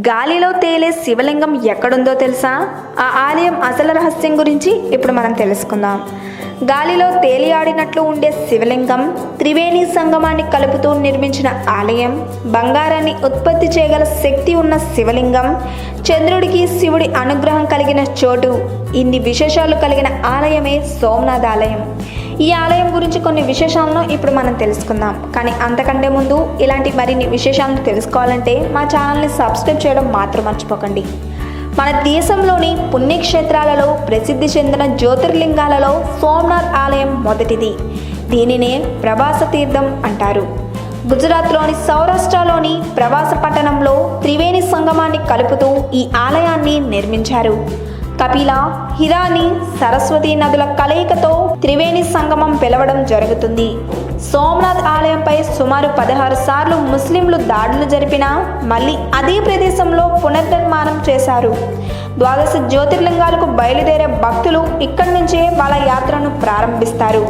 గాలిలో తేలే శివలింగం ఎక్కడుందో తెలుసా? ఆ ఆలయం అసలు రహస్యం గురించి ఇప్పుడు మనం తెలుసుకుందాం. గాలిలో తేలియాడినట్లు ఉండే శివలింగం త్రివేణి సంగమాన్ని కలుపుతూ నిర్మించిన ఆలయం, బంగారాన్ని ఉత్పత్తి చేయగల శక్తి ఉన్న శివలింగం, చంద్రుడికి శివుడి అనుగ్రహం కలిగిన చోటు, ఇన్ని విశేషాలు కలిగిన ఆలయమే సోమనాథ్ ఆలయం. ఈ ఆలయం గురించి కొన్ని విశేషాలను ఇప్పుడు మనం తెలుసుకుందాం. కానీ అంతకంటే ముందు ఇలాంటి మరిన్ని విశేషాలను తెలుసుకోవాలంటే మా ఛానల్ని సబ్స్క్రైబ్ చేయడం మాత్రం మర్చిపోకండి. మన దేశంలోని పుణ్యక్షేత్రాలలో ప్రసిద్ధి చెందిన జ్యోతిర్లింగాలలో సోమనాథ్ ఆలయం మొదటిది. దీనినే ప్రభాస తీర్థం అంటారు. గుజరాత్లోని సౌరాష్ట్రలోని ప్రభాస పట్టణంలో త్రివేణి సంగమాన్ని కలుపుతూ ఈ ఆలయాన్ని నిర్మించారు. కపిల, హిరాని, సరస్వతి నదుల కలయికతో త్రివేణి సంగమం పిలవడం జరుగుతుంది. సోమనాథ్ ఆలయంపై సుమారు 16 సార్లు ముస్లింలు దాడులు జరిపినా మళ్ళీ అదే ప్రదేశంలో పునర్నిర్మాణం చేశారు. 12 జ్యోతిర్లింగాలకు బయలుదేరే భక్తులు ఇక్కడి నుంచే వాళ్ళ యాత్రను ప్రారంభిస్తారు.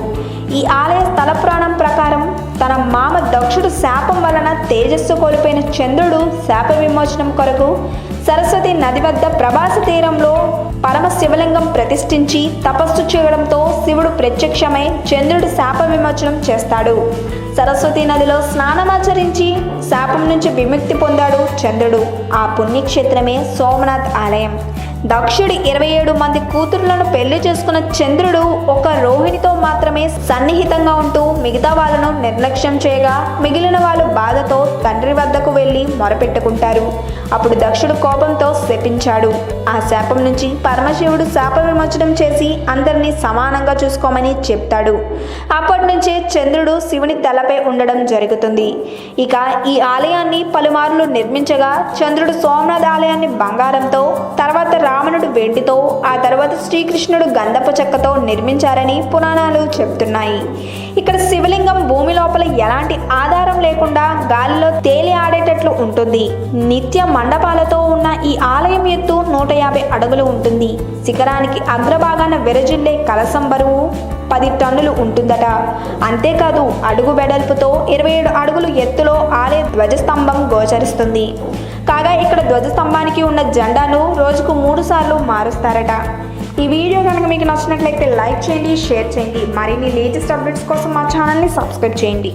ఈ ఆలయ స్థల పురాణం ప్రకారం తన మామ దక్షుడు శాపం వలన తేజస్సు కోల్పోయిన చంద్రుడు శాప విమోచనం కొరకు సరస్వతి నది వద్ద ప్రభాస తీరంలో పరమ శివలింగం ప్రతిష్ఠించి తపస్సు చేయడంతో శివుడు ప్రత్యక్షమై చంద్రుడు శాప విమోచనం చేస్తాడు. సరస్వతి నదిలో స్నానమాచరించి శాపం నుంచి విముక్తి పొందాడు చంద్రుడు. ఆ పుణ్యక్షేత్రమే సోమనాథ్ ఆలయం. దక్షుడి 27 మంది కూతురులను పెళ్లి చేసుకున్న చంద్రుడు ఒక రోహిణితో మాత్రమే సన్నిహితంగా ఉంటూ మిగతా వాళ్ళను నిర్లక్ష్యం చేయగా మిగిలిన వాళ్ళు బాధతో తండ్రి వద్దకు వెళ్ళి మొరపెట్టుకుంటారు. అప్పుడు దక్షుడు కోపంతో శపించాడు. ఆ శాపం నుంచి పరమశివుడు శాప విమోచనం చేసి అందరినీ సమానంగా చూసుకోమని చెప్తాడు. అప్పటి నుంచే చంద్రుడు శివుని తలపై ఉండడం జరుగుతుంది. ఇక ఈ ఆలయాన్ని పలుమార్లు నిర్మించగా చంద్రుడు సోమనాథ్ ఆలయాన్ని బంగారంతో, తర్వాత రావణుడు వెండితో, ఆ తర్వాత శ్రీకృష్ణుడు గంధపు చెక్కతో నిర్మించారని పురాణాలు చెప్తున్నాయి. ఇక్కడ శివలింగం భూమి లోపల ఎలాంటి ఆధారం లేకుండా గాలిలో తేలి ఆడేటట్లు ఉంటుంది. నిత్య మండపాలతో ఉన్న ఈ ఆలయం ఎత్తు 150 అడుగులు ఉంటుంది. శిఖరానికి అగ్రభాగాన విరజిల్లే కలశం బరువు 10 టన్నులు ఉంటుందట. అంతేకాదు అడుగు వెడల్పుతో 27 అడుగులు ఎత్తులో ఆలయ ధ్వజస్తంభం గోచరిస్తుంది. కాగా ఇక్కడ ధ్వజస్తంభానికి ఉన్న జెండాను రోజుకు 3 సార్లు మారుస్తారట. ఈ వీడియో కనుక మీకు నచ్చినట్లయితే లైక్ చేయండి, షేర్ చేయండి. మరిన్ని లేటెస్ట్ అప్డేట్స్ కోసం మా ఛానల్ని సబ్స్క్రైబ్ చేయండి.